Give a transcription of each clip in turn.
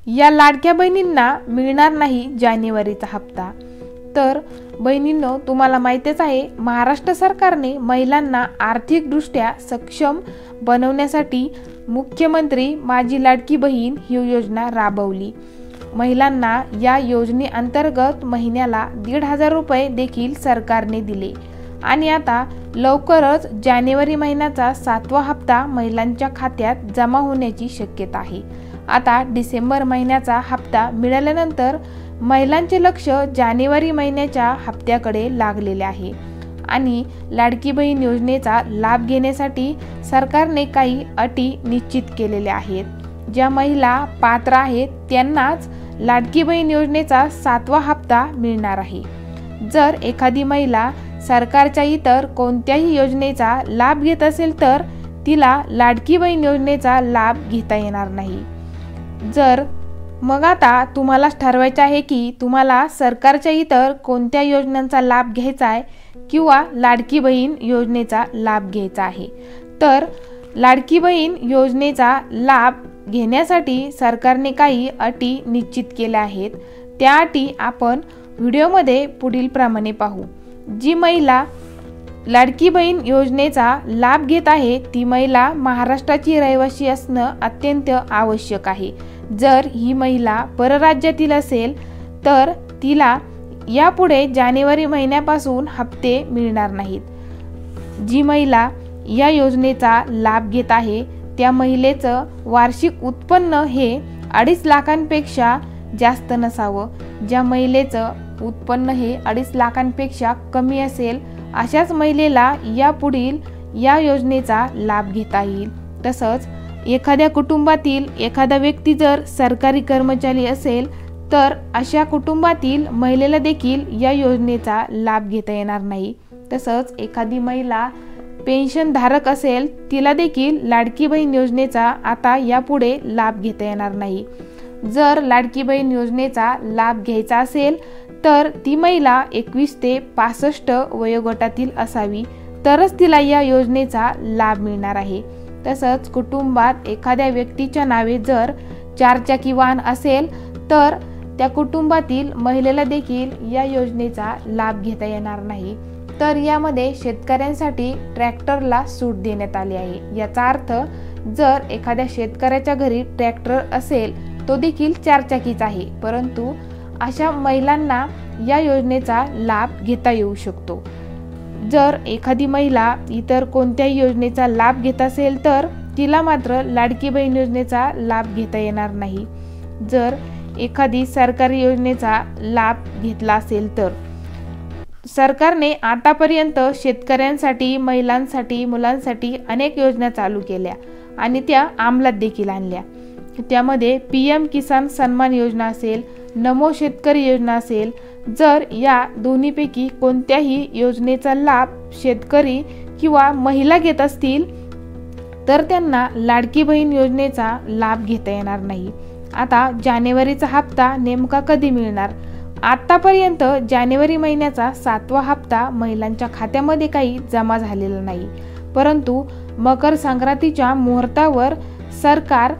या लाडक्या बहिणींना मिळणार नाही जानेवारीचा हप्ता। तर बहिणींनो, तुम्हाला माहितीच आहे, महाराष्ट्र सरकारने महिलांना आर्थिकदृष्ट्या सक्षम बनवण्यासाठी मुख्यमंत्री माझी लाडकी बहीण ही योजना राबवली। महिलांना या योजनेअंतर्गत महिन्याला 1,500 रुपये देखील सरकारने दिले आणि आता लवकरच जानेवारी महिन्याचा 7वा हप्ता महिलांच्या खात्यात जमा होण्याची शक्यता आहे। आता डिसेंबर महिन्याचा हप्ता मिळाल्यानंतर महिलांचे लक्ष जानेवारी महिन्याच्या हप्त्याकडे लागलेले आहे आणि लाडकी बहीण योजनेचा लाभ घेण्यासाठी सरकारने काही अटी निश्चित केलेल्या आहेत। ज्या महिला पात्र आहेत त्यांनाच लाडकी बहीण योजनेचा 7वा हप्ता मिळणार आहे। जर एखादी महिला सरकारच्या इतर कोणत्याही योजनेचा लाभ घेत असेल तर तिला लाडकी बहीण योजनेचा लाभ घेता येणार नाही। मग आता तुम्हालाच ठरवायचे आहे की तुम्हाला सरकारच्या इतर कोणत्या योजनांचा लाभ घ्यायचा आहे किंवा लाडकी बहीण योजनेचा लाभ घ्यायचा आहे। तर लाडकी बहीण योजनेचा लाभ घेण्यासाठी सरकारने काही अटी निश्चित केल्या आहेत। त्या अटी आपण व्हिडिओमध्ये पुढील प्रमाणे पाहू। जी महिला लाडकी बहीण योजनेचा लाभ घेत आहे ती महिला महाराष्ट्राची रहिवासी असणं अत्यंत आवश्यक आहे। जर ही महिला परराज्यातील असेल तर तिला यापुढे जानेवारी महिन्यापासून हप्ते मिळणार नाहीत। जी महिला या योजनेचा लाभ घेत आहे त्या महिलेचं वार्षिक उत्पन्न हे 2.5 लाखांपेक्षा जास्त नसावं। ज्या महिलेचं उत्पन्न हे 2.5 लाखांपेक्षा कमी असेल अशाच महिलेला यापुढील या योजनेचा लाभ घेता येईल। तसंच एखाद्या कुटुंबातील एखादा व्यक्ती जर सरकारी कर्मचारी असेल तर अशा कुटुंबातील महिलेला देखील या योजनेचा लाभ घेता येणार नाही। तसंच एखादी महिला पेन्शन धारक असेल तिला देखील लाडकी बहीण योजनेचा आता यापुढे लाभ घेता येणार नाही। जर लाडकी बहीण योजनेचा लाभ घ्यायचा असेल तर ती महिला 21 ते 65 वयोगटातील असावी तरच तिला या योजनेचा लाभ मिळणार आहे। तसंच कुटुंबात एखाद्या व्यक्तीच्या नावे जर 4 चाकी वाहन असेल तर त्या कुटुंबातील महिलेला देखील या योजनेचा लाभ घेता येणार नाही। तर यामध्ये शेतकऱ्यांसाठी ट्रॅक्टरला सूट देण्यात आली आहे। याचा अर्थ जर एखाद्या शेतकऱ्याच्या घरी ट्रॅक्टर असेल तो देखील 4 चाकीचा आहे, परंतु अशा महिलांना या योजनेचा लाभ घेता येऊ शकतो। जर एखादी महिला इतर कोणत्याही योजनेचा लाभ घेत असेल तर तिला मात्र लाडकी बहीण योजनेचा लाभ घेता येणार नाही। जर एखादी सरकारी योजनेचा लाभ घेतला असेल तर सरकारने आतापर्यंत शेतकऱ्यांसाठी, महिलांसाठी, मुलांसाठी अनेक योजना चालू केल्या आणि त्या अंमलात देखील आणल्या। त्यामध्ये PM किसान सन्मान योजना असेल, नमो शेतकरी योजना असेल। जर या दोन्हीपैकी कोणत्याही योजनेचा लाभ शेतकरी किंवा महिला घेत असतील तर त्यांना लाडकी बहीण योजनेचा लाभ घेता येणार नाही। आता जानेवारीचा हप्ता नेमका कधी मिळणार? आतापर्यंत जानेवारी महिन्याचा 7वा हप्ता महिलांच्या खात्यामध्ये काही जमा झालेला नाही, परंतु मकर संक्रांतीच्या मुहूर्तावर सरकार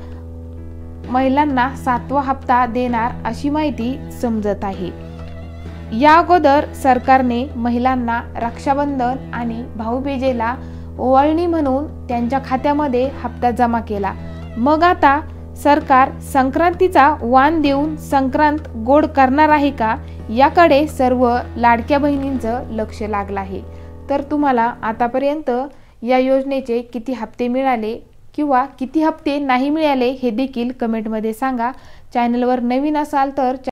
महिलांना 7वा हप्ता देणार अशी माहिती समजत आहे। या अगोदर सरकारने महिलांना रक्षाबंधन आणि भाऊबीजेला ओवाळणी म्हणून त्यांच्या खात्यामध्ये हप्ता जमा केला। मग आता सरकार संक्रांतीचा वाण देऊन संक्रांत गोड करणार आहे का याकडे सर्व लाडक्या बहिणींचं लक्ष लागलं आहे। तर तुम्हाला आतापर्यंत या योजनेचे किती हप्ते मिळाले किंवा किती हप्ते नाही मिळाले हे देखील कमेंटमध्ये सांगा। चॅनलवर नवीन असाल तर